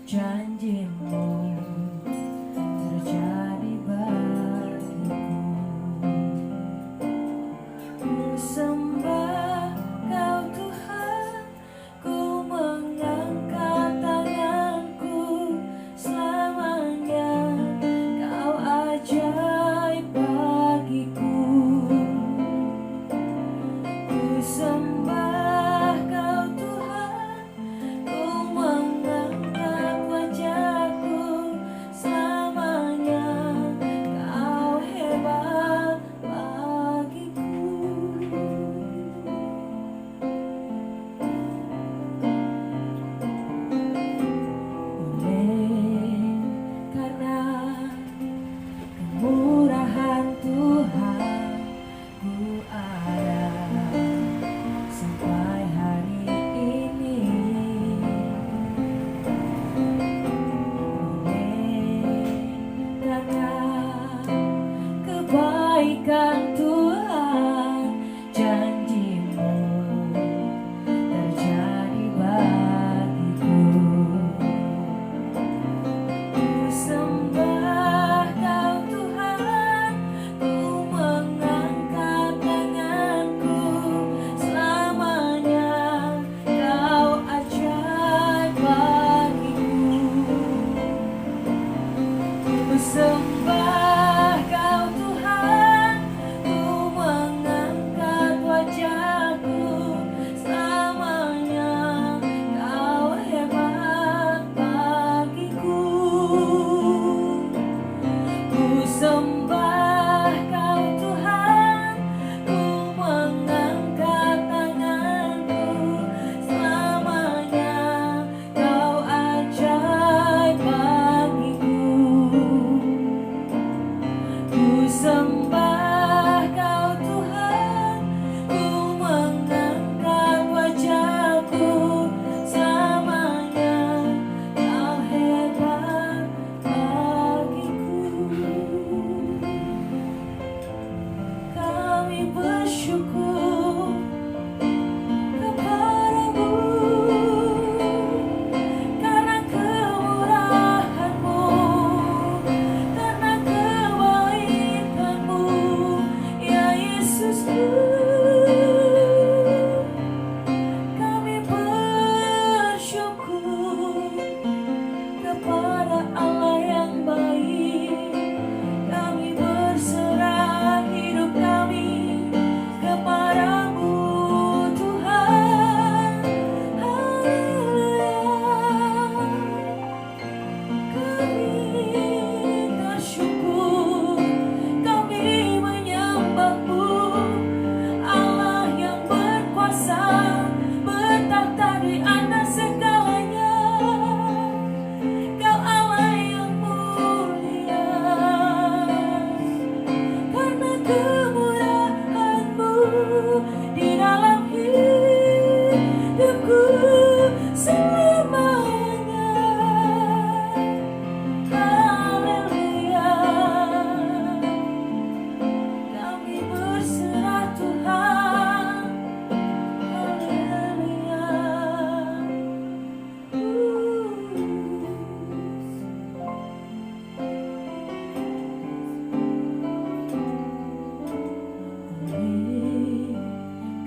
janjimu terjadi bagiku. Ku sembah Kau Tuhan, ku mengangkat tanganku selamanya. Kau ajaib bagiku. Ku sembah Kau Tuhan, ku mengangkat wajahku selamanya. Kau hebat bagiku. Oleh karena kemurahan Tuhan, ku ada sampai hari ini. Oleh karena kebaikan Tuhan, janjimu terjadi bagiku. Ku sembah Kau Tuhan, ku mengangkat tanganku selamanya. Kau ajaib bagiku. Ku sembah Kau Tuhan, ku mengangkat wajahku selamanya. Kau hebat bagiku. Ku sembah Kau Tuhan, ku mengangkat tanganku selamanya. Kau ajaib bagiku. Ku sembah Kau Tuhan, ku mengangkat wajahku selamanya. Kau hebat bagiku. Kami bersyukur kepadamu karena kemurahan-Mu, karena kebaikan-Mu, ya Yesusku. Kami bersyukur kepada Allah yang baik. Kami berserah hidup kami kepadamu, Tuhan. Haleluya. Kami bersyukur, kami menyembah-Mu, Allah yang berkuasa, bertahta di atas segalanya. Kau Allah yang mulia, karena kemurahan-Mu di dalam hidupku selamanya. Haleluya. Kami berserah Tuhan. Haleluya.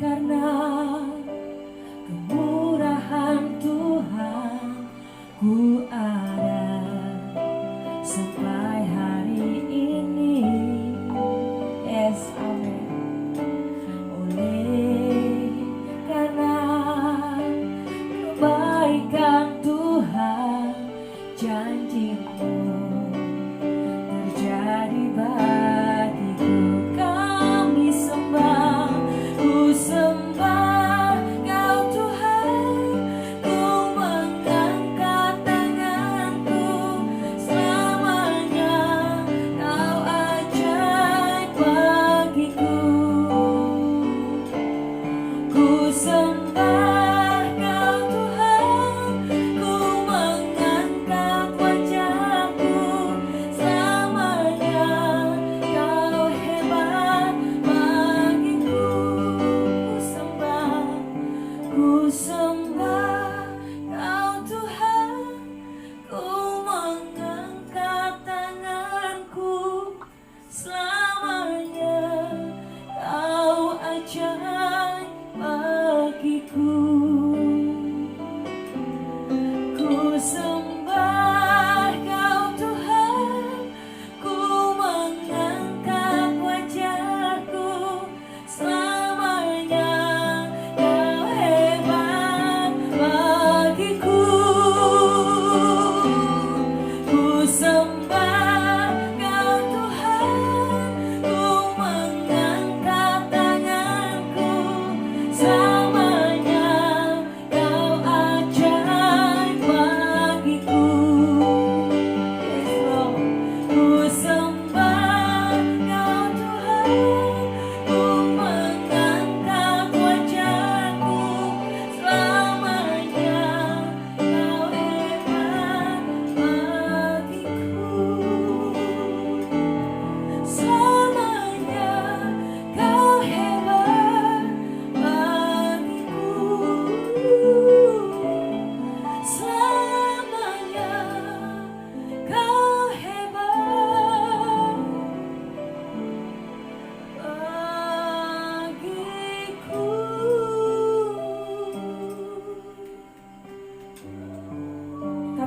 Karena kemurahan Tuhan, ku ada sampai hari ini. Yes, amin. Oleh karena kebaikan Tuhan, janjimu terjadi bagiku. Kami sembah, ku sembah Kau Tuhan, ku mengangkat tangan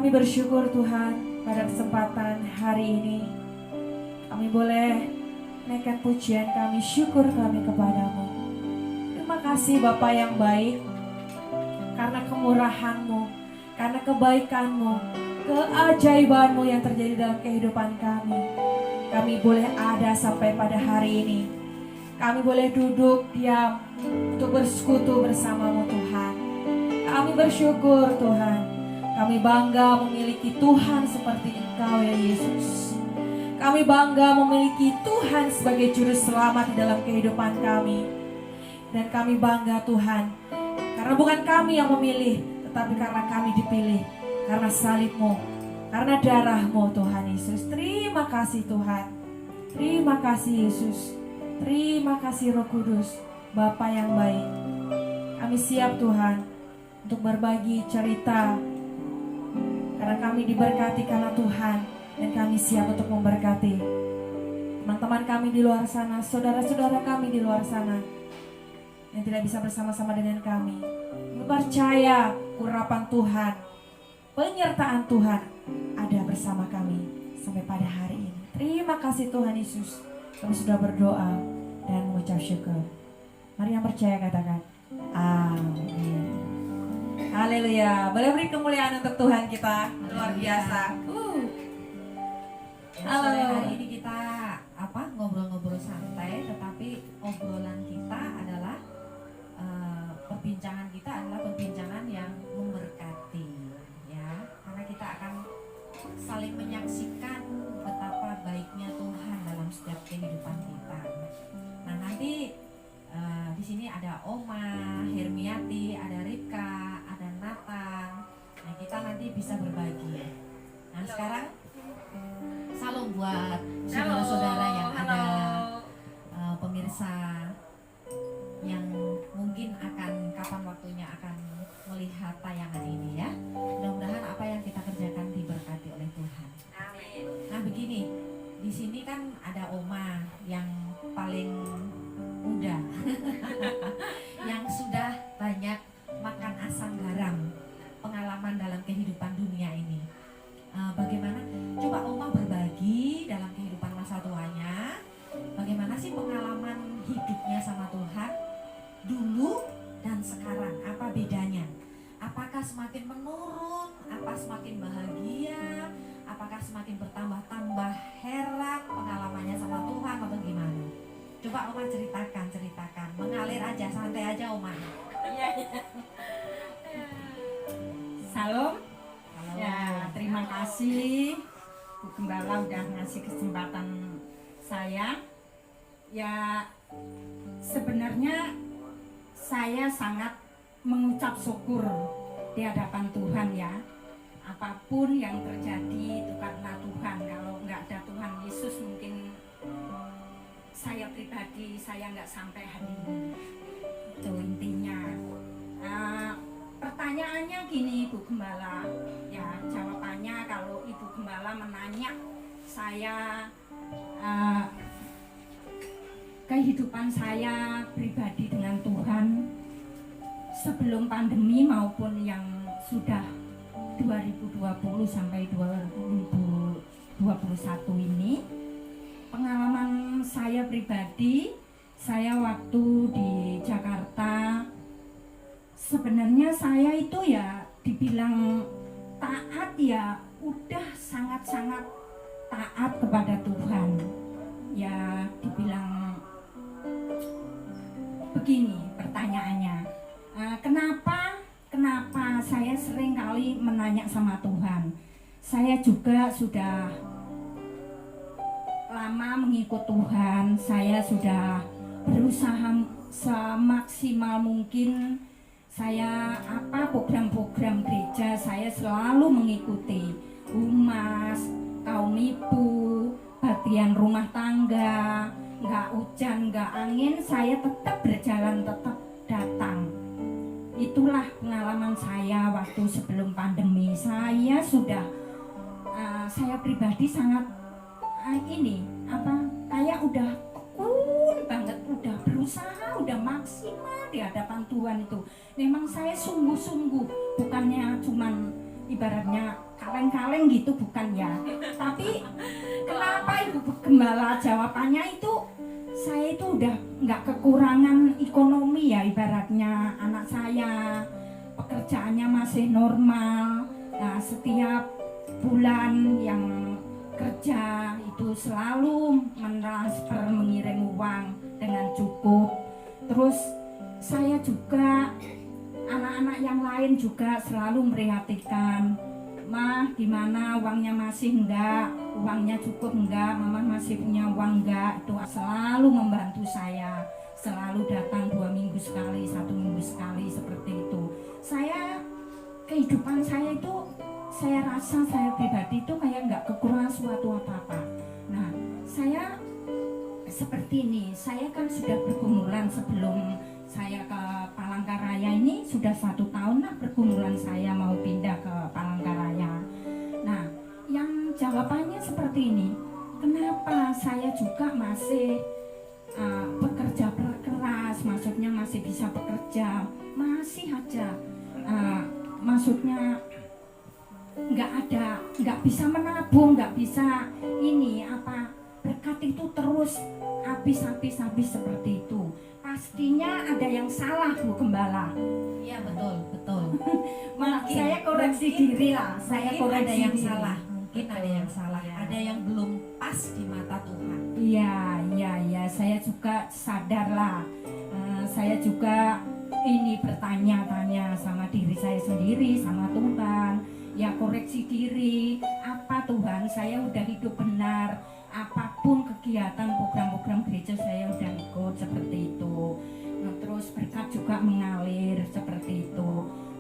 Kami bersyukur Tuhan pada kesempatan hari ini kami boleh naikkan pujian kami, syukur kami kepadamu. Terima kasih Bapa yang baik, karena kemurahan-Mu, karena kebaikan-Mu, keajaiban-Mu yang terjadi dalam kehidupan kami. Kami boleh ada sampai pada hari ini. Kami boleh duduk diam untuk bersekutu bersama-Mu Tuhan. Kami bersyukur Tuhan. Kami bangga memiliki Tuhan seperti Engkau ya Yesus. Kami bangga memiliki Tuhan sebagai juru selamat dalam kehidupan kami. Dan kami bangga Tuhan, karena bukan kami yang memilih, tetapi karena kami dipilih. Karena salib-Mu, karena darah-Mu Tuhan Yesus. Terima kasih Tuhan. Terima kasih Yesus. Terima kasih Roh Kudus, Bapa yang baik. Kami siap Tuhan untuk berbagi cerita, karena kami diberkati karena Tuhan, dan kami siap untuk memberkati teman-teman kami di luar sana, saudara-saudara kami di luar sana yang tidak bisa bersama-sama dengan kami. Kami percaya urapan Tuhan, penyertaan Tuhan ada bersama kami sampai pada hari ini. Terima kasih Tuhan Yesus. Kami sudah berdoa dan mengucap syukur. Mari yang percaya katakan amin. Haleluya. Boleh beri kemuliaan untuk Tuhan kita. Luar biasa. Halo. Hari ini kita ngobrol-ngobrol santai, tetapi obrolan kita adalah perbincangan kita adalah perbincangan yang memberkati, ya. Karena kita akan saling menyaksikan betapa baiknya Tuhan dalam setiap kehidupan kita. Nah, nanti di sini ada Oma, Hermiati, ada Rika, ada Nathan. Nah, kita nanti bisa berbagi. Nah, sekarang salam buat saudara-saudara yang ada pemirsa yang mungkin akan kapan waktunya akan melihat tayangan ini ya. Mudah-mudahan apa yang kita kerjakan diberkati oleh Tuhan. Amin. Nah, begini, di sini kan ada Oma yang paling muda yang sudah banyak makan asam garam pengalaman dalam kehidupan dunia ini. Bagaimana? Coba Oma berbagi dalam kehidupan masa tuanya, bagaimana sih pengalaman hidupnya sama Tuhan dulu dan sekarang, apa bedanya? Apakah semakin menurun? Apa semakin bahagia? Apakah semakin bertambah-tambah heran pengalamannya sama Tuhan atau gimana? Coba Oma ceritakan, mengalir aja, santai aja Oma. Salam. Halo. Ya, terima kasih Bu Gembala udah ngasih kesempatan saya. Ya, sebenarnya saya sangat mengucap syukur di hadapan Tuhan ya. Apapun yang terjadi itu karena Tuhan. Kalau nggak ada Tuhan Yesus mungkin saya pribadi saya nggak sampai hari ini. Itu intinya. Pertanyaannya gini Ibu Gembala, ya jawabannya kalau Ibu Gembala menanya saya kehidupan saya pribadi dengan Tuhan sebelum pandemi maupun yang sudah 2020 sampai 2021 ini, pengalaman saya pribadi, saya waktu di Jakarta sebenarnya saya itu ya dibilang taat ya udah sangat-sangat taat kepada Tuhan. Ya dibilang begini pertanyaannya, kenapa saya sering kali menanya sama Tuhan. Saya juga sudah lama mengikut Tuhan, saya sudah berusaha semaksimal mungkin. Saya program-program gereja saya selalu mengikuti, humas, kaum ibu, bagian rumah tangga, nggak hujan nggak angin saya tetap berjalan, tetap datang. Itulah pengalaman saya waktu sebelum pandemi. Saya pribadi sangat kayak udah tekun banget, udah berusaha, udah maksimal di hadapan Tuhan itu. Memang saya sungguh-sungguh, bukannya cuman ibaratnya kaleng-kaleng gitu bukan ya. Tapi kenapa Ibu Gembala jawabannya itu saya itu udah nggak kekurangan ekonomi ya, ibaratnya anak saya pekerjaannya masih normal. Nah, setiap bulan yang kerja itu selalu mentransfer, mengirim uang dengan cukup. Terus saya juga, anak-anak yang lain juga selalu memperhatikan, "Mah, gimana uangnya masih enggak? Uangnya cukup enggak? Mama masih punya uang enggak?" Itu selalu membantu saya, selalu datang 2 minggu sekali, 1 minggu sekali, seperti itu. Saya, kehidupan saya itu, saya rasa saya pribadi itu kayak enggak kekurangan suatu apa-apa. Nah, saya seperti ini, saya kan sudah pergumulan sebelum saya ke Palangkaraya ini, sudah 1 tahun lah pergumulan saya mau pindah ke Palangkaraya. Nah, yang jawabannya seperti ini, kenapa saya juga masih bekerja keras, maksudnya masih bisa bekerja, masih aja maksudnya nggak bisa menabung, nggak bisa ini apa, berkat itu terus habis seperti itu. Pastinya ada yang salah, Bu Gembala. Iya, betul, betul. Mungkin, saya koreksi diri lah, saya Mungkin koreksi ada yang diri. salah, mungkin ada yang salah, Iya. ada yang belum pas di mata Tuhan. Iya, saya juga sadar lah. Saya juga ini bertanya-tanya sama diri saya sendiri, sama Tuhan. Ya, koreksi diri, apa Tuhan, saya udah hidup benar, apapun kegiatan program-program gereja saya udah ikut seperti itu. Nah, terus berkat juga mengalir seperti itu.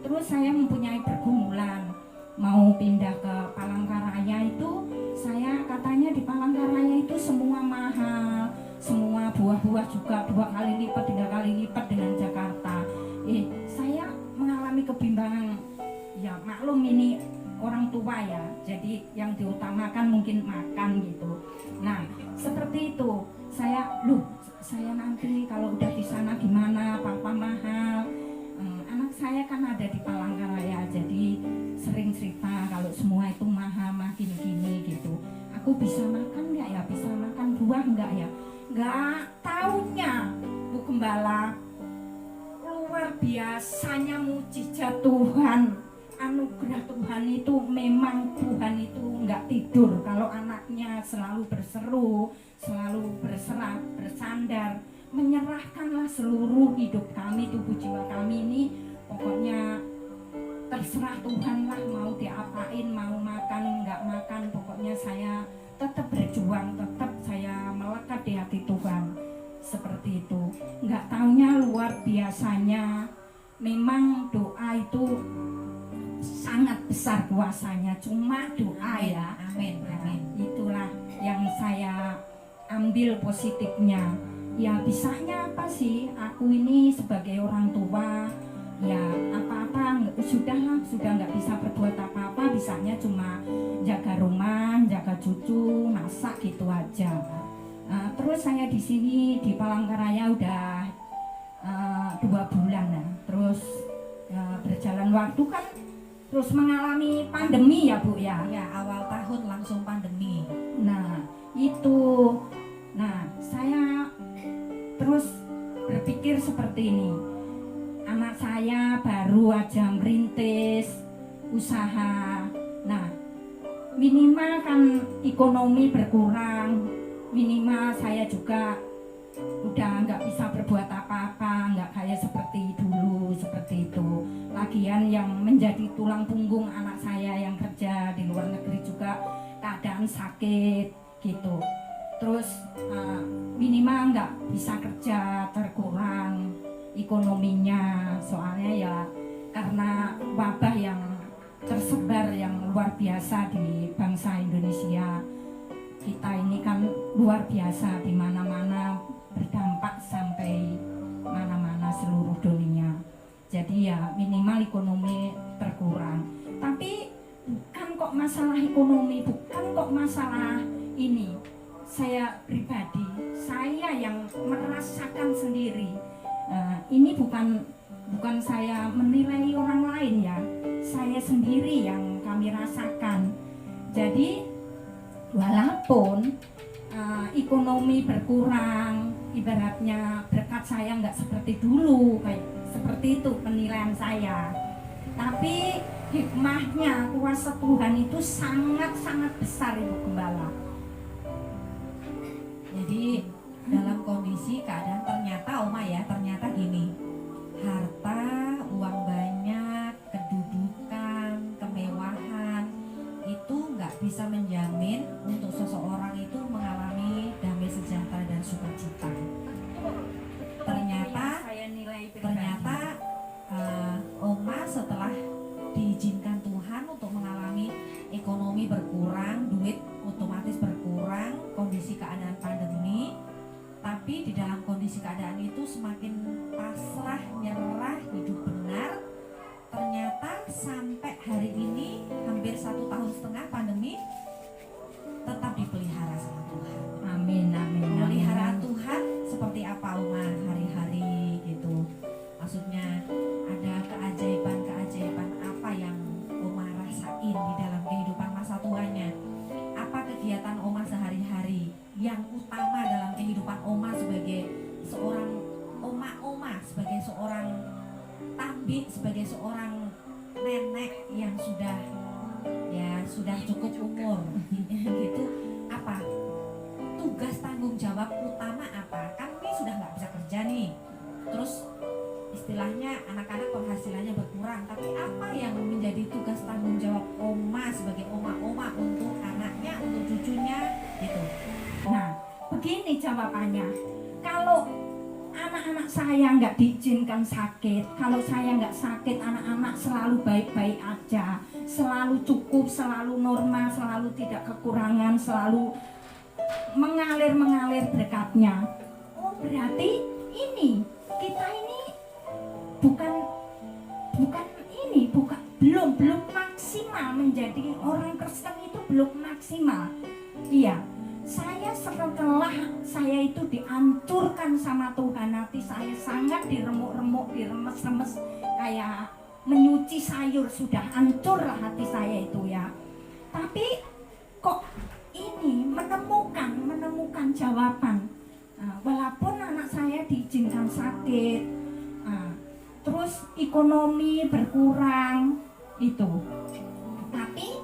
Terus saya mempunyai pergumulan mau pindah ke Palangkaraya itu, saya katanya di Palangkaraya itu semua mahal, semua buah-buah juga 2 kali lipat, 3 kali lipat dengan Jakarta. Saya mengalami kebimbangan. Ya maklum ini orang tua ya, jadi yang diutamakan mungkin makan gitu. Nah, seperti itu. Saya nanti kalau udah di sana gimana, papa mahal. Anak saya kan ada di Palangkaraya, jadi sering cerita kalau semua itu mahal, makin gini gitu. Aku bisa makan nggak ya? Bisa makan buah nggak ya? Nggak taunya, Bu Gembala, luar biasanya mujizat Tuhan, anugerah Tuhan itu, memang Tuhan itu nggak tidur kalau anaknya selalu berseru, selalu berserah, bersandar, menyerahkanlah seluruh hidup kami, tubuh jiwa kami ini, pokoknya terserah Tuhan lah, mau diapain, mau makan nggak makan, pokoknya saya tetap berjuang, tetap saya melekat di hati Tuhan. Seperti itu. Nggak taunya luar biasanya, memang doa itu sangat besar kuasanya, cuma doa ya. Amin, amin. Itulah yang saya ambil positifnya. Ya bisanya apa sih, aku ini sebagai orang tua, ya apa-apa sudah nggak bisa berbuat apa-apa, bisanya cuma jaga rumah, jaga cucu, masak gitu aja. Terus saya di sini di Palangkaraya udah 2 bulan ya. Terus berjalan waktu kan terus mengalami pandemi ya Bu ya. Ya, awal tahun langsung pandemi. Nah itu, saya terus berpikir seperti ini. Anak saya baru aja merintis usaha. Nah, minimal kan ekonomi berkurang, minimal saya juga udah nggak bisa berbuat apa-apa, nggak kayak seperti dulu, seperti itu. Lagian yang menjadi tulang punggung anak saya yang kerja di luar negeri juga keadaan sakit gitu. Terus minimal nggak bisa kerja, terkurang ekonominya, soalnya ya karena wabah yang tersebar yang luar biasa di bangsa Indonesia. Kita ini kan luar biasa, di mana-mana berdampak sampai mana-mana seluruh dunia. Jadi ya minimal ekonomi terkurang. Tapi bukan kok masalah ekonomi, bukan kok masalah ini. Saya pribadi, saya yang merasakan sendiri. Ini bukan saya menilai orang lain ya. saya sendiri yang kami rasakan. Jadi walaupun ekonomi berkurang, ibaratnya berkat saya nggak seperti dulu, kayak seperti itu penilaian saya. Tapi hikmahnya, kuasa Tuhan itu sangat-sangat besar, Ibu Gembala. Jadi dalam kondisi keadaan ternyata Oma ya, ternyata gini, harta, uang banyak, kedudukan, kemewahan itu nggak bisa menjamin untuk seseorang itu mengalami damai sejahtera dan sukacita. Ternyata Oma setelah diizinkan Tuhan untuk mengalami ekonomi berkurang, duit otomatis berkurang, kondisi keadaan pandemi, tapi di dalam kondisi keadaan itu semakin pasrah, nyerah, hidup benar. Ternyata sampai hari ini hampir 1,5 tahun pandemi tetap dipelihara sama Tuhan. Amin, amin. Pemeliharaan Tuhan seperti apa Oma hari-hari gitu? Maksudnya ada keajaiban-keajaiban apa yang Oma rasain di dalam kehidupan masa tuanya? Apa kegiatan Oma sehari-hari yang utama dalam kehidupan Oma sebagai seorang oma-oma, sebagai seorang tambi, sebagai seorang nenek yang sudah cukup umur gitu? Apa tugas tanggung jawab utama apa? Kami sudah nggak bisa kerja nih, terus istilahnya anak-anak penghasilannya berkurang, tapi apa yang menjadi tugas tanggung jawab Oma sebagai oma-oma untuk anaknya, untuk cucunya gitu? Nah, begini jawabannya. Kalau anak-anak saya nggak diizinkan sakit, kalau saya nggak sakit, anak-anak selalu baik-baik aja, selalu cukup, selalu normal, selalu tidak kekurangan, selalu mengalir berkatnya. Oh, berarti kita ini belum maksimal menjadi orang Kristen, itu belum maksimal. Iya, setelah saya itu dihancurkan sama Tuhan, hati saya sangat diremuk-remuk, diremes-remes kayak menyuci sayur, sudah hancur lah hati saya itu ya. Tapi kok ini menemukan jawaban. Walaupun anak saya diizinkan sakit, terus ekonomi berkurang itu, tapi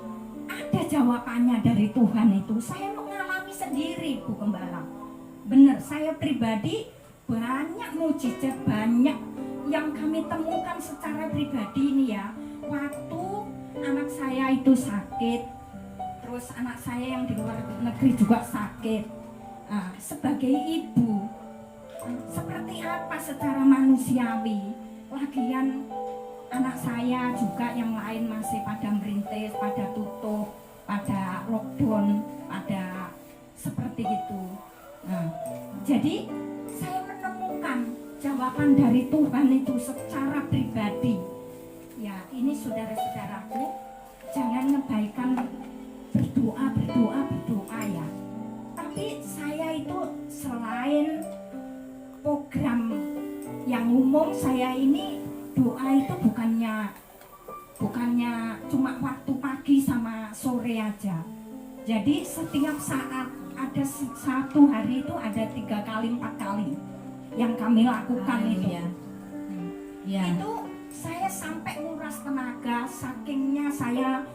ada jawabannya dari Tuhan itu. Saya mengalami sendiri, Bu Gembala. Benar, saya pribadi banyak mujizat, banyak yang kami temukan secara pribadi ini ya. Waktu anak saya itu sakit, terus anak saya yang di luar negeri juga sakit. Sebagai ibu, seperti apa secara manusiawi? Lagian anak saya juga yang lain masih pada merintis, pada tutup, pada lockdown, pada seperti itu. Jadi saya menemukan jawaban dari Tuhan itu secara pribadi. Ya, ini saudara-saudaraku, jangan ngebaikan berdoa ya. Tapi saya itu selain program yang umum, saya ini doa itu bukannya cuma waktu pagi sama sore aja. Jadi setiap saat, ada satu hari itu ada 3 kali 4 kali yang kami lakukan itu. Itu saya sampai nguras tenaga, sakingnya saya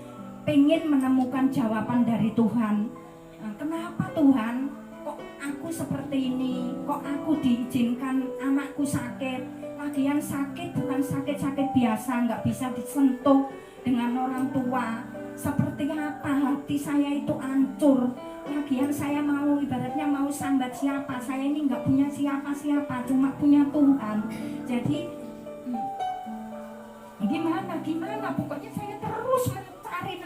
pengen menemukan jawaban dari Tuhan. Kenapa Tuhan kok aku seperti ini, kok aku diizinkan anakku sakit? Lagian sakit bukan sakit-sakit biasa, nggak bisa disentuh dengan orang tua. Seperti apa hati saya itu hancur. Lagian saya mau, ibaratnya mau sambat siapa? Saya ini nggak punya siapa-siapa, cuma punya Tuhan. Jadi gimana? Pokoknya saya terus mencari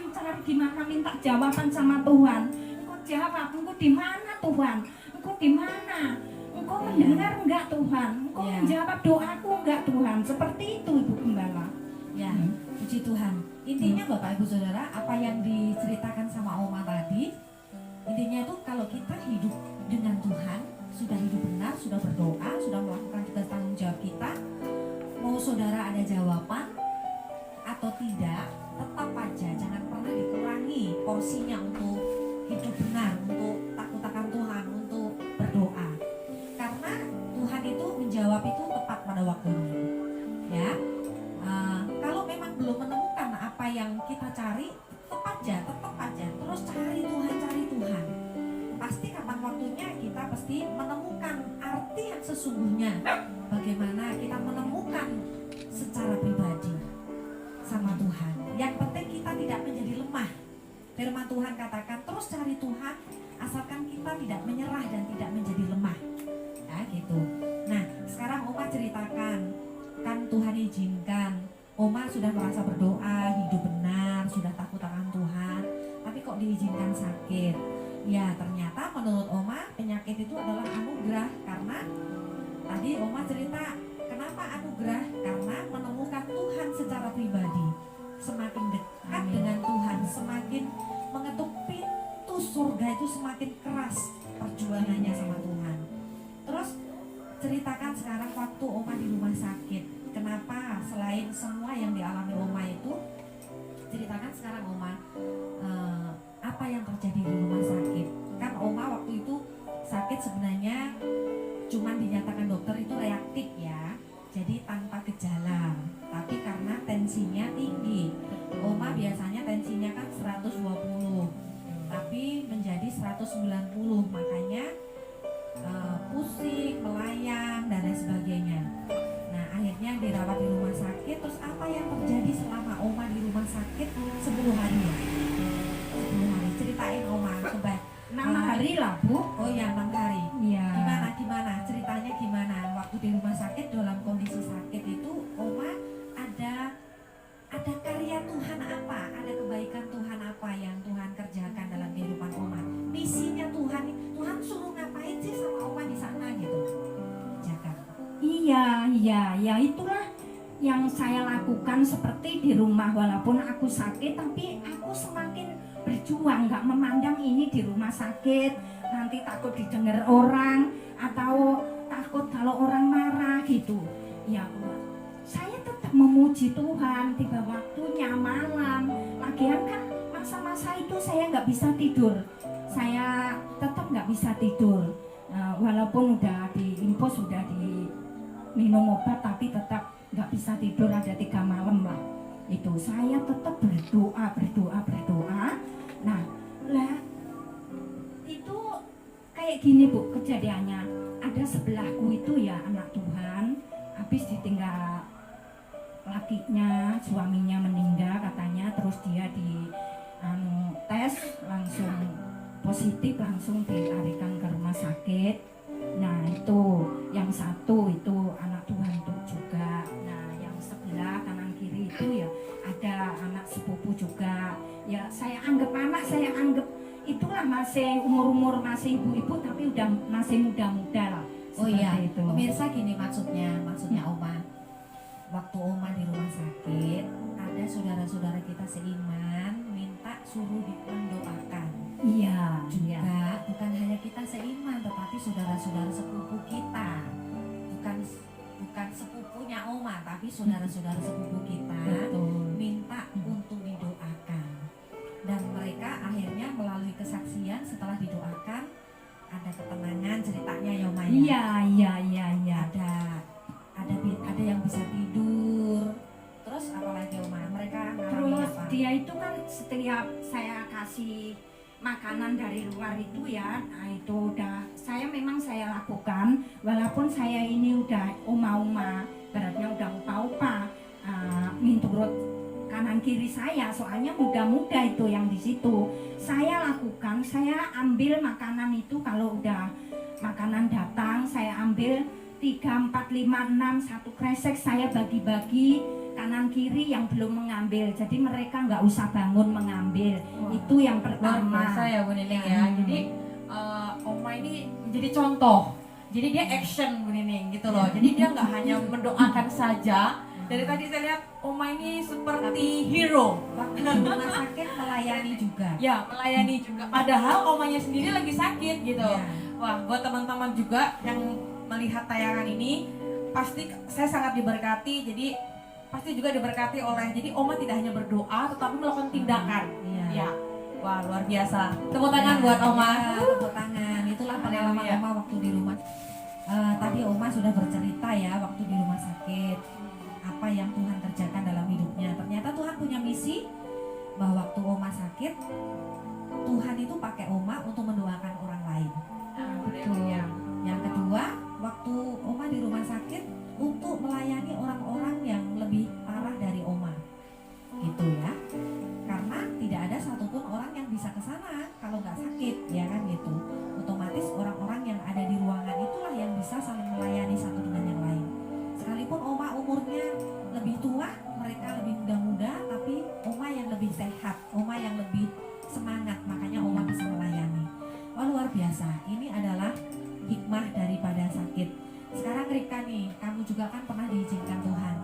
gimana, minta jawaban sama Tuhan. Engkau jawab, engkau di mana Tuhan? Engkau di mana? Engkau mendengar enggak Tuhan? Engkau menjawab doaku enggak Tuhan? Seperti itu Ibu Gembala. Ya, puji Tuhan. Intinya Bapak Ibu Saudara, apa yang diceritakan sama Oma tadi, intinya itu kalau kita hidup dengan Tuhan, sudah hidup benar, sudah berdoa, sudah melakukan tugas tanggung jawab kita, mau saudara ada jawaban atau tidak, kurangi porsinya untuk hidup benar, untuk takut akan Tuhan, untuk berdoa. Karena Tuhan itu menjawab itu tepat pada waktunya. Ya, kalau memang belum menemukan apa yang kita cari, tetap aja, terus cari Tuhan. Pasti kapan waktunya kita pasti menemukan arti yang sesungguhnya. Bagaimana kita menemukan secara pribadi sama Tuhan. Yang penting kita tidak menjadi lemah. Firman Tuhan katakan terus cari Tuhan, asalkan kita tidak menyerah dan tidak menjadi lemah. Ya gitu. Nah sekarang Oma ceritakan, kan Tuhan izinkan Oma sudah merasa berdoa, hidup benar, sudah takut akan Tuhan, tapi kok diizinkan sakit. Ya ternyata menurut Oma penyakit itu adalah anugerah. Karena tadi Oma cerita kenapa anugerah, karena menemukan Tuhan secara pribadi. Semakin dekat dengan Tuhan, semakin mengetuk pintu surga itu semakin keras perjuangannya sama Tuhan. Terus ceritakan sekarang waktu Oma di rumah sakit, kenapa selain semua yang dialami Oma itu, ceritakan sekarang Oma apa yang terjadi di rumah sakit. Kan Oma waktu itu sakit sebenarnya cuman dinyatakan dokter itu reaktif ya, jadi tanpa gejala, tapi karena tensinya tinggi. Oma biasanya tensinya kan 120, tapi menjadi 190, makanya pusing, melayang dan lain sebagainya. Nah akhirnya dirawat di rumah sakit. Terus apa yang terjadi selama Oma di rumah sakit 10 hari ya? 10 hari, ceritain Oma coba. 6 hari lah Bu. Oh ya 6 hari. Iya. Gimana ceritanya, gimana waktu di rumah sakit dalam kondisi sakit itu Oma ada karya Tuhan apa, ada kebaikan Tuhan apa yang Tuhan kerjakan dalam kehidupan Oma, misinya Tuhan suruh ngapain sih sama Oma di sana gitu, kerjakan. Iya, itulah yang saya lakukan seperti di rumah. Walaupun aku sakit, tapi aku semakin berjuang, nggak memandang ini di rumah sakit nanti takut didengar orang atau takut kalau orang marah gitu. Ya saya tetap memuji Tuhan. Tiba waktunya malam, lagian kan masa-masa itu saya nggak bisa tidur, saya tetap nggak bisa tidur. Walaupun udah diimpos, sudah diminum obat, tapi tetap nggak bisa tidur, ada 3 malam lah. Itu saya tetap berdoa. Nah lah itu kayak gini Bu kejadiannya. Ada sebelahku itu ya anak Tuhan, habis ditinggal lakinya, suaminya meninggal katanya. Terus dia di tes langsung positif, langsung dilarikan ke rumah sakit. Nah itu yang satu itu anak Tuhan itu juga. Nah yang sebelah kanan kiri itu ya ada anak sepupu juga. Ya saya anggap anak, saya anggap itulah masih umur masih ibu-ibu, tapi udah masih muda-muda lah. Oh iya, itu. pemirsa gini maksudnya Oma, waktu Oma di rumah sakit ada saudara-saudara kita seiman minta suruh mendoakan. Iya. Juga bukan hanya kita seiman, tetapi saudara-saudara sepupu kita, bukan sepupunya Oma, tapi saudara-saudara sepupu kita. Betul. Minta untuk didoakan. Dan mereka akhirnya melalui kesaksian setelah didoakan ada ketenangan, ceritanya ya Oma ya. Iya. Ada yang bisa tidur. Terus apalagi Oma? Mereka ngalami Terus apa? dia itu kan setiap saya kasih makanan dari luar itu ya, nah itu udah memang saya lakukan. Walaupun saya ini udah oma-oma, beratnya udah upa-upa, minturut kanan kiri saya, soalnya muda-muda itu yang di situ. Saya lakukan, saya ambil makanan itu, kalau udah makanan datang saya ambil 3, 4, 5, 6 satu kresek, saya bagi-bagi kanan kiri yang belum mengambil, jadi mereka nggak usah bangun mengambil. Itu yang pertama. Luar biasa ya Bu Nining ya. Jadi Oma ini jadi contoh. Jadi dia action Bu Nining gitu loh. Jadi dia nggak hanya mendoakan saja. Dari tadi saya lihat Oma ini seperti hero. Waktu di rumah sakit melayani juga. Ya, melayani juga. Padahal Omanya sendiri lagi sakit gitu. Ya. Wah, buat teman-teman juga yang melihat tayangan ini, pasti saya sangat diberkati. Jadi pasti juga diberkati oleh. Jadi Oma tidak hanya berdoa, tetapi melakukan tindakan. Iya. Ya, Wah, luar biasa. Tepuk tangan buat Oma. Ya, tepuk tangan. Itulah pengalaman Haleluya. Oma waktu di rumah. Tadi Oma sudah bercerita ya waktu di rumah sakit apa yang Tuhan kerjakan dalam hidupnya. Ternyata Tuhan punya misi bahwa waktu Oma sakit, Tuhan itu pakai Oma untuk mendoakan orang lain. Haleluya. Yang kedua, waktu Oma di rumah sakit untuk melayani orang-orang yang lebih parah dari Oma, gitu ya. Karena tidak ada satupun orang yang bisa ke sana kalau nggak sakit, ya kan gitu. Otomatis orang-orang yang ada di ruangan itulah yang bisa saling melayani satu dengan yang lain. Sekalipun Oma umurnya lebih tua, mereka lebih muda-muda, tapi Oma yang lebih sehat, Oma yang lebih semangat, makanya Oma bisa melayani. Wah, luar biasa. Ini adalah hikmah daripada sakit. Sekarang Rika nih, kamu juga kan pernah diizinkan Tuhan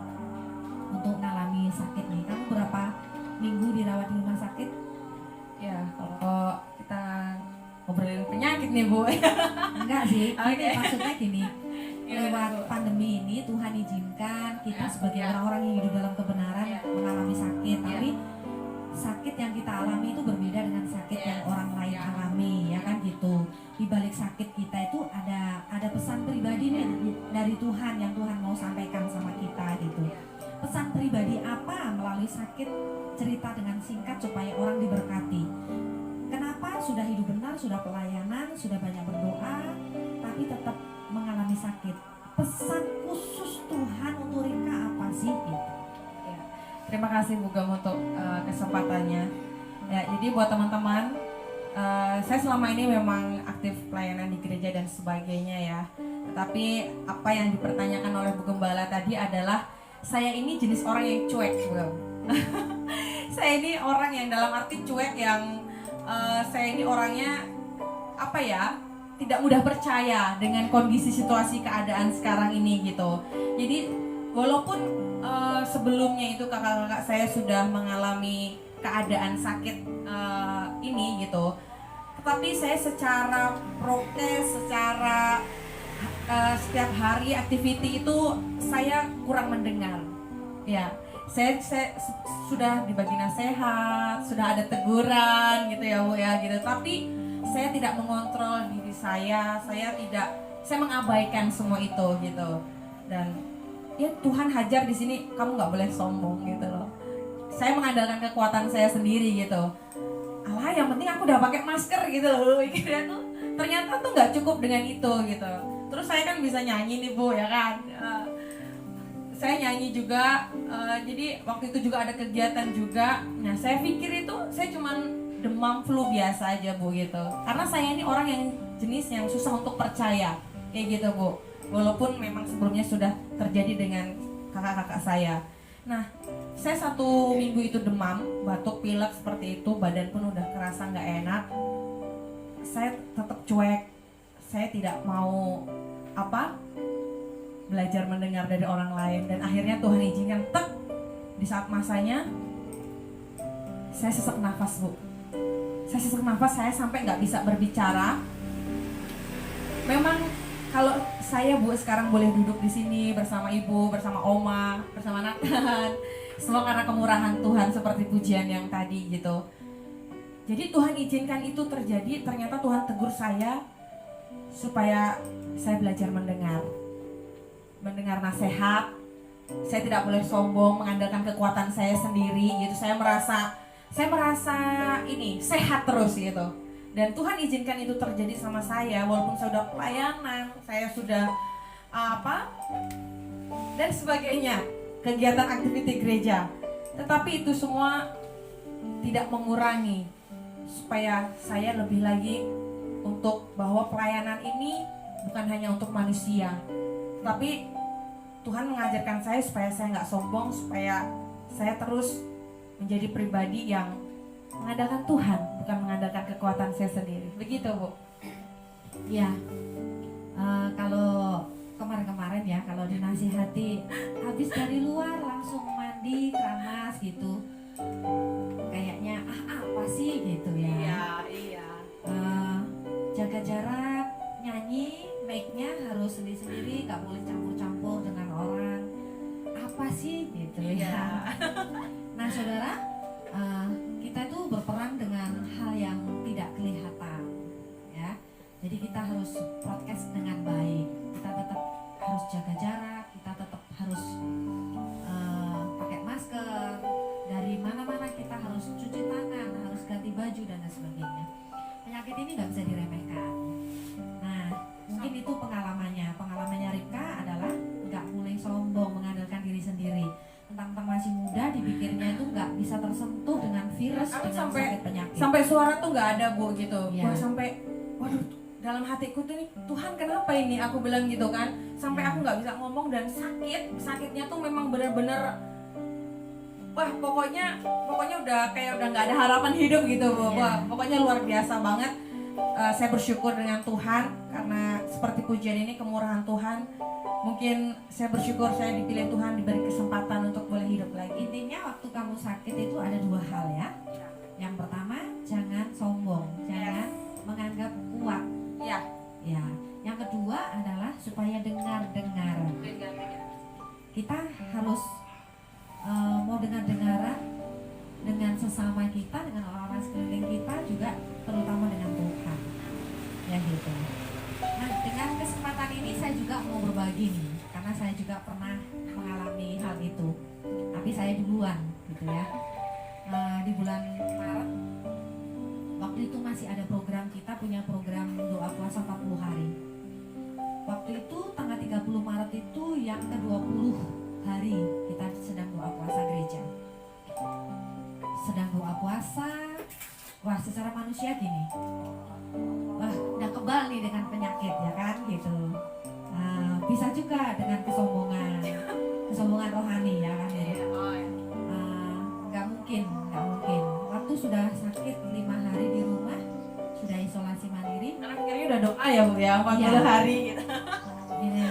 untuk mengalami sakit nih. Kamu berapa minggu dirawat di rumah sakit? Ya, kalau kita ngobrolin penyakit nih Bu. Enggak sih, gini, Oke. maksudnya gini. Gimana, Lewat Bu? pandemi ini Tuhan izinkan kita Ya, sebagai ya. orang-orang yang hidup dalam kebenaran Ya. mengalami sakit. Ya. Tapi sakit yang kita alami itu berbeda dengan sakit Yes. yang orang lain Ya. alami, ya kan gitu. Di balik sakit kita itu ada pesan pribadi nih dari Tuhan yang Tuhan mau sampaikan sama kita gitu. Pesan pribadi apa melalui sakit? Cerita dengan singkat supaya orang diberkati. Kenapa sudah hidup benar, sudah pelayanan, sudah banyak berdoa, tapi tetap mengalami sakit? Pesan khusus Tuhan untuk Rika apa sih? Gitu. Terima kasih Bu Gam untuk kesempatannya. Ya, jadi buat teman-teman, saya selama ini memang aktif pelayanan di gereja dan sebagainya ya. Tetapi apa yang dipertanyakan oleh Bu Gembala tadi adalah saya ini jenis orang yang cuek, Bu Gem. Saya ini orang yang dalam arti cuek yang saya ini orangnya apa ya, tidak mudah percaya dengan kondisi situasi keadaan sekarang ini gitu. Jadi walaupun sebelumnya itu kakak-kakak saya sudah mengalami keadaan sakit ini gitu, tetapi saya secara prokes, secara setiap hari activity itu saya kurang mendengar. Ya, saya sudah dibagi nasihat, sudah ada teguran gitu ya Bu ya gitu. Tapi saya tidak mengontrol diri saya mengabaikan semua itu gitu. Dan ya Tuhan hajar di sini, kamu nggak boleh sombong gitu loh. Saya mengandalkan kekuatan saya sendiri gitu. Alah, yang penting aku udah pakai masker gitu loh. Kira tuh ternyata tuh nggak cukup dengan itu gitu. Terus saya kan bisa nyanyi nih Bu ya kan. Saya nyanyi juga. Jadi waktu itu juga ada kegiatan juga. Nah saya pikir itu saya cuman demam flu biasa aja Bu gitu. Karena saya ini orang yang jenis yang susah untuk percaya kayak gitu Bu. Walaupun memang sebelumnya sudah terjadi dengan kakak-kakak saya. Nah, saya 1 minggu itu demam, batuk, pilek seperti itu, badan pun udah kerasa nggak enak. Saya tetap cuek, saya tidak mau belajar mendengar dari orang lain. Dan akhirnya Tuhan izinkan, di saat masanya saya sesak nafas Bu. Saya sesak nafas, saya sampai nggak bisa berbicara. Memang kalau saya Bu sekarang boleh duduk di sini bersama Ibu, bersama Oma, bersama Nathan, semua karena kemurahan Tuhan seperti pujian yang tadi gitu. Jadi Tuhan izinkan itu terjadi, ternyata Tuhan tegur saya supaya saya belajar mendengar nasihat. Saya tidak boleh sombong, mengandalkan kekuatan saya sendiri gitu. Saya merasa ini sehat terus gitu. Dan Tuhan izinkan itu terjadi sama saya, walaupun saya sudah pelayanan, saya sudah dan sebagainya, kegiatan aktiviti gereja. Tetapi itu semua tidak mengurangi supaya saya lebih lagi untuk bahwa pelayanan ini bukan hanya untuk manusia, tapi Tuhan mengajarkan saya supaya saya nggak sombong, supaya saya terus menjadi pribadi yang mengandalkan Tuhan, bukan mengandalkan kekuatan saya sendiri. Begitu Bu. Ya, kalau kemarin-kemarin ya, kalau dinasihati habis dari luar langsung mandi keramas gitu, kayaknya apa sih gitu ya. Iya. Jaga jarak, nyanyi, mic-nya harus sendiri-sendiri, nggak boleh campur-campur dengan orang. Apa sih gitu ya. Nah saudara, kita itu berperan dengan hal sebagainya. Penyakit ini nggak bisa diremehkan. Nah, mungkin itu pengalamannya Ribka adalah nggak boleh sombong, mengandalkan diri sendiri. Tentang masih muda, dipikirnya itu nggak bisa tersentuh dengan virus, Aku dengan sakit penyakit. sampai suara tuh nggak ada Bu gitu. Iya. Wah, sampai waduh, dalam hatiku tuh nih, Tuhan kenapa ini, aku bilang gitu kan, sampai Iya. aku nggak bisa ngomong dan sakitnya tuh memang benar-benar, wah pokoknya udah kayak udah nggak ada harapan hidup gitu Bu. Iya. Wah pokoknya luar biasa banget. Saya bersyukur dengan Tuhan karena seperti pujian ini, kemurahan Tuhan. Mungkin saya bersyukur saya dipilih Tuhan, diberi kesempatan untuk boleh hidup lagi. Intinya waktu kamu sakit itu ada dua hal ya. Yang pertama, jangan sombong, jangan menganggap kuat. Ya. Ya. Yang kedua adalah supaya dengar. Kita harus mau dengar-dengaran dengan sesama kita, dengan orang-orang sekeliling kita juga, terutama dengan Tuhan. Ya gitu. Nah, dengan kesempatan ini saya juga mau berbagi nih, karena saya juga pernah mengalami hal itu. Tapi saya duluan, gitu ya. Di bulan Maret, waktu itu masih ada program, kita punya program doa puasa 40 hari. Waktu itu tanggal 30 Maret itu yang ke-20 hari kita sedang doa puasa gereja. Sedang doa puasa, wah secara manusia gini, wah udah kebal nih dengan penyakit ya kan gitu. Bisa juga dengan kesombongan rohani ya kan ya. Nggak mungkin. Waktu sudah sakit 5 hari di rumah, sudah isolasi mandiri. Karena akhirnya udah doa ya Bu ya, 40 Iya. hari gitu. Ini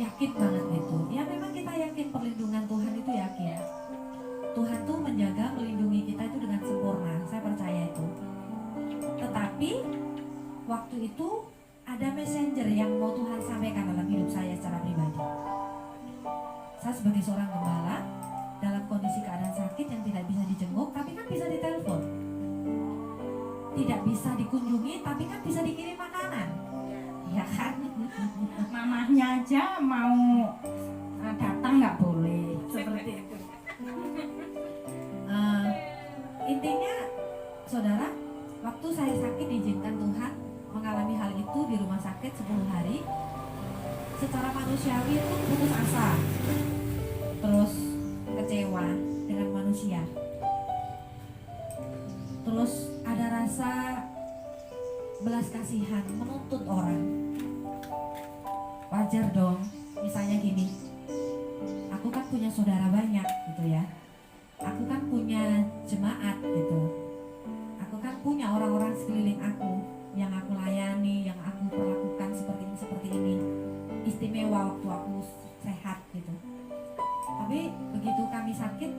yakin banget itu. Ya memang kita yakin perlindungan Tuhan itu yakin. Tuhan tuh menjaga, melindungi kita itu dengan sempurna. Saya percaya itu. Tetapi waktu itu ada messenger yang mau Tuhan sampaikan dalam hidup saya secara pribadi. Saya sebagai seorang gembala dalam kondisi keadaan sakit yang tidak bisa dijenguk, tapi kan bisa ditelepon. Tidak bisa dikunjungi, tapi kan bisa dikirim makanan. Ya kan? Mamahnya aja mau datang nggak boleh, seperti itu. Intinya, saudara, waktu saya sakit diizinkan Tuhan mengalami hal itu di rumah sakit 10 hari. Secara manusiawi itu putus asa, terus kecewa dengan manusia, terus ada rasa belas kasihan, menuntut orang. Wajar dong, misalnya gini, aku kan punya saudara banyak gitu ya, aku kan punya jemaat gitu, aku kan punya orang-orang sekeliling aku yang aku layani, yang aku perlakukan seperti ini, istimewa waktu aku sehat gitu. Tapi begitu kami sakit,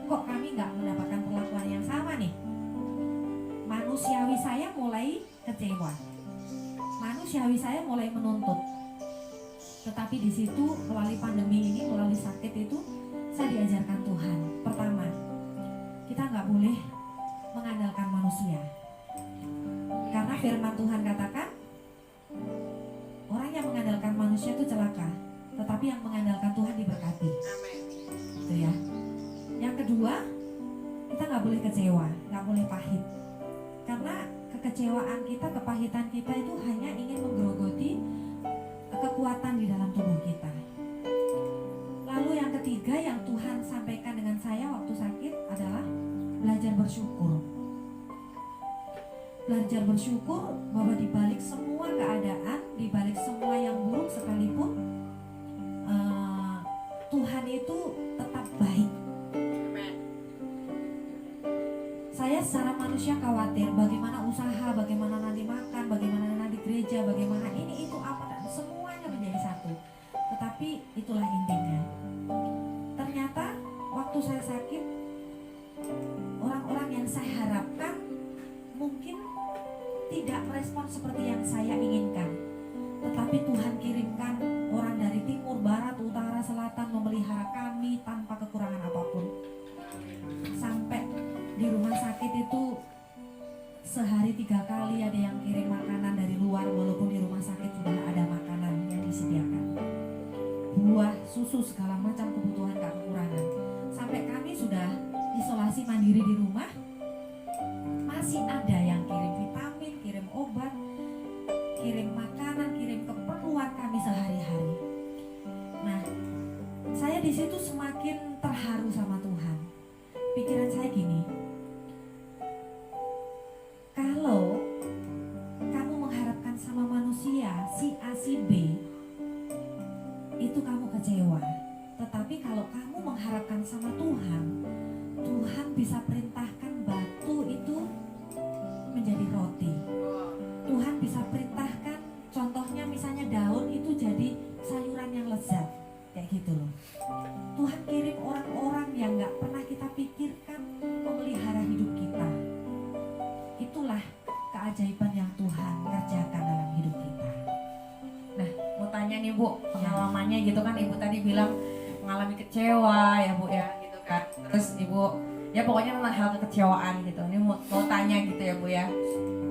kok kami nggak mendapatkan perlakuan yang sama nih. Manusiawi saya mulai kecewa, manusiawi saya mulai menuntut. Tetapi di situ melalui pandemi ini, melalui sakit itu, saya diajarkan Tuhan. Pertama, kita nggak boleh mengandalkan manusia. Karena firman Tuhan katakan, orang yang mengandalkan manusia itu celaka, tetapi yang mengandalkan Tuhan diberkati. Gitu ya. Yang kedua, kita nggak boleh kecewa, nggak boleh pahit. Karena kekecewaan kita, kepahitan kita itu hanya ingin menggerogoti kekuatan di dalam tubuh kita. Lalu yang ketiga yang Tuhan sampaikan dengan saya waktu sakit adalah belajar bersyukur. Belajar bersyukur bahwa di balik semua keadaan, di balik semua yang buruk sekalipun, Tuhan itu tetap baik. Saya secara manusia khawatir bagaimana usaha, bagaimana nanti makan, bagaimana nanti gereja, bagaimana ini itu apa, dan semuanya menjadi satu. Tetapi itulah intinya. Ternyata waktu saya sakit, orang-orang yang saya harapkan mungkin tidak merespon seperti yang saya inginkan. Tetapi Tuhan kirimkan orang dari timur, barat, utara, selatan memelihara kami tanpa kekurangan apapun. Sampai di rumah sakit itu sehari 3 kali ada yang kirim makanan dari luar, walaupun di rumah sakit sudah ada makanan yang disediakan. Buah, susu, segala macam kebutuhan gak kekurangan. Sampai kami sudah isolasi mandiri di rumah, di situ semakin terharu sama Tuhan. Pikiran saya gini, kalau kamu mengharapkan sama manusia si A si B, itu kamu kecewa. Tetapi kalau kamu mengharapkan sama Tuhan, Tuhan bisa perintahkan batu itu menjadi roti. Tuhan bisa perintahkan, contohnya misalnya daun itu jadi sayuran yang lezat, kayak gitu loh. Tuhan kirim orang-orang yang gak pernah kita pikirkan memelihara hidup kita. Itulah keajaiban yang Tuhan kerjakan dalam hidup kita. Nah, mau tanya nih Bu, pengalamannya gitu kan Ibu tadi bilang mengalami kecewa ya Bu ya, gitu kan. Terus Ibu, ya pokoknya tentang hal kekecewaan gitu. Ini mau tanya gitu ya Bu ya.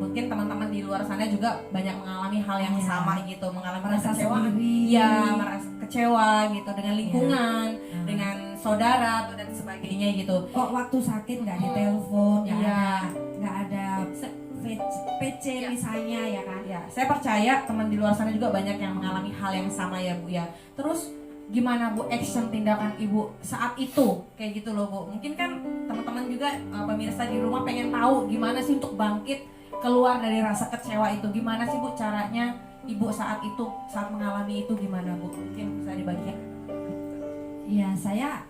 Mungkin teman-teman di luar sana juga banyak mengalami hal yang sama gitu, mengalami Merasa kekecewaan. sendiri. Iya, merasa kecewa gitu dengan lingkungan, Ya. dengan saudara atau dan sebagainya gitu. Kok waktu sakit nggak ditelepon, Iya. nggak ada PC Iya. misalnya ya kan? Ya, saya percaya teman di luar sana juga banyak yang mengalami hal yang sama ya Bu ya. Terus gimana Bu action tindakan Ibu saat itu kayak gitu loh Bu? Mungkin kan teman-teman juga pemirsa di rumah pengen tahu gimana sih untuk bangkit keluar dari rasa kecewa itu. Gimana sih Bu caranya Ibu saat itu, saat mengalami itu gimana Bu? Mungkin bisa dibagikan. Iya, saya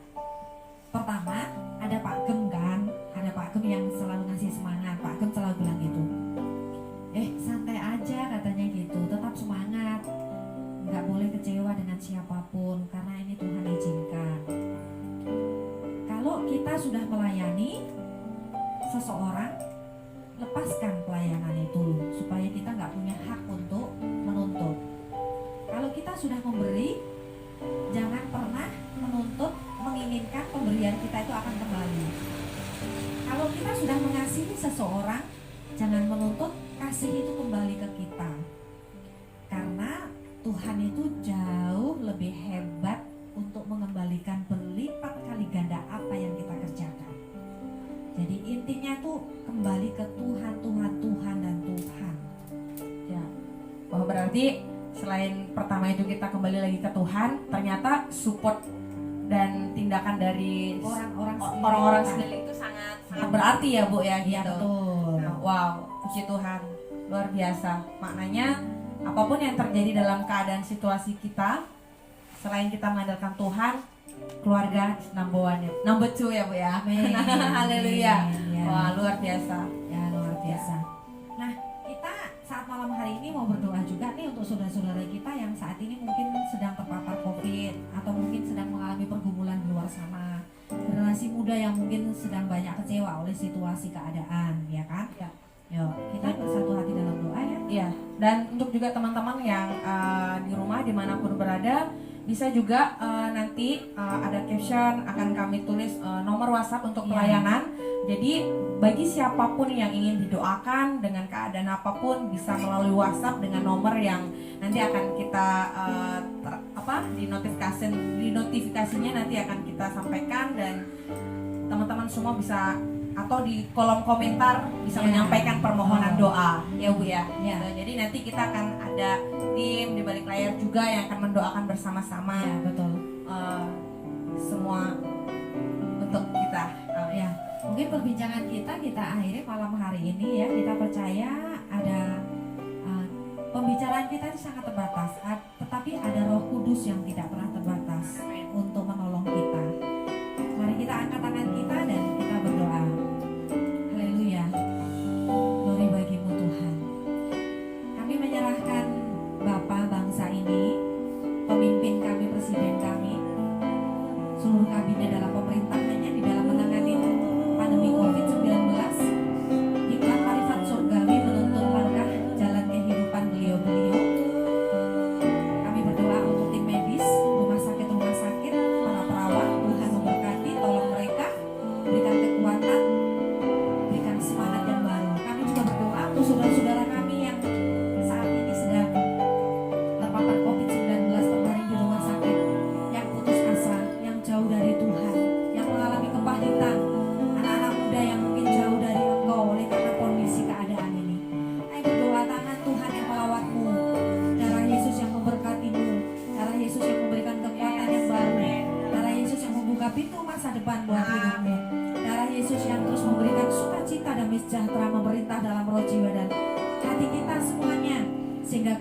pertama ada Pak Gem kan, ada Pak Gem yang selalu ngasih semangat. Pak Gem selalu bilang gitu, santai aja katanya gitu, tetap semangat, nggak boleh kecewa dengan siapapun karena ini Tuhan izinkan. Kalau kita sudah melayani seseorang, lepaskan pelayanan itu supaya kita nggak punya hak untuk menuntut. Kalau kita sudah memberi, jangan pernah menuntut, menginginkan pemberian kita itu akan kembali. Kalau kita sudah mengasihi seseorang, jangan menuntut kasih itu kembali ke kita. Karena Tuhan itu jauh lebih hebat untuk mengembalikan berlipat kali ganda apa yang kita kerjakan. Jadi intinya tuh kembali ke Tuhan, Tuhan, Tuhan, dan Tuhan. Ya. Wah, berarti selain pertama itu kita kembali lagi ke Tuhan, ternyata support dan tindakan dari orang-orang sekeliling itu sangat berarti ya Bu ya Iya gitu. betul. Nah, wow, puji Tuhan, luar biasa. Maknanya apapun yang terjadi dalam keadaan situasi kita, selain kita mengandalkan Tuhan, keluarga number two ya Bu ya. Amin. Haleluya. Ya. Wah, luar biasa. Ya luar biasa. Nah, kita saat malam hari ini mau berdoa juga nih untuk saudara-saudara kita yang saat ini mungkin sedang terpapar COVID atau mungkin sedang mengalami pergumulan di luar sana. Generasi muda yang mungkin sedang banyak kecewa oleh situasi keadaan, ya kan? Ya. Yuk, kita bersatu hati dalam doa ya. Iya, dan untuk juga teman-teman yang di rumah dimanapun berada, bisa juga nanti ada caption akan kami tulis nomor WhatsApp untuk Iya. pelayanan. Jadi bagi siapapun yang ingin didoakan dengan keadaan apapun bisa melalui WhatsApp dengan nomor yang nanti akan kita di notifikasinya nanti akan kita sampaikan, dan teman-teman semua bisa atau di kolom komentar bisa Ya. menyampaikan permohonan doa ya Bu ya. Ya. Gitu. Jadi nanti kita akan ada tim di balik layar juga yang akan mendoakan bersama-sama Ya, betul. semua untuk kita. Ya, mungkin perbincangan kita akhiri malam hari ini ya. Kita percaya ada pembicaraan kita itu sangat terbatas, tetapi ada Roh Kudus yang tidak pernah terbatas untuk menolong kita. Mari kita angkat tangan kita dan kita berdoa. Haleluya. Glory bagimu Tuhan. Kami menyerahkan Bapa bangsa ini, pemimpin kami, presiden kami, seluruh kabinet dalam pemerintahannya di dalam menangani pandemi COVID-19. Hikmat marifat surgawi menuntun langkah jalan kehidupan beliau-beliau. Kami berdoa untuk tim medis, rumah sakit sejahtera memerintah dalam roh, jiwa, dan hati kita semuanya, sehingga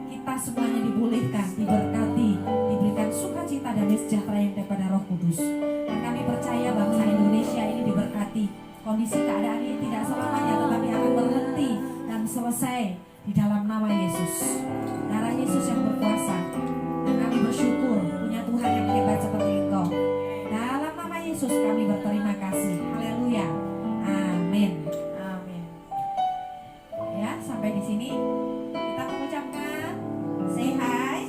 kita semuanya dipulihkan, diberkati, diberikan sukacita dan sejahtera yang daripada Roh Kudus. Dan kami percaya bangsa Indonesia ini diberkati. Kondisi keadaan ini tidak selamanya, tetapi akan berhenti dan selesai di dalam nama Yesus. Darah Yesus yang berkuasa. Dan kami bersyukur punya Tuhan yang hebat seperti Engkau. Dalam nama Yesus kami berterima kasih. Haleluya. Amin. Amin. Ya, sampai di sini kita mengucapkan say hi.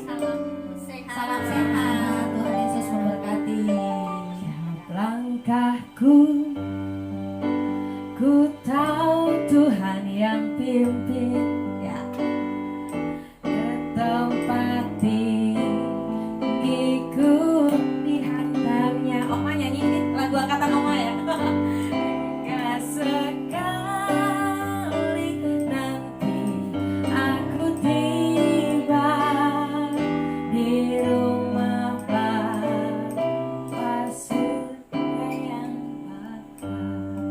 Salam sehat. Tuhan Yesus memberkati. Langkahku, ku tahu Tuhan yang pimpin.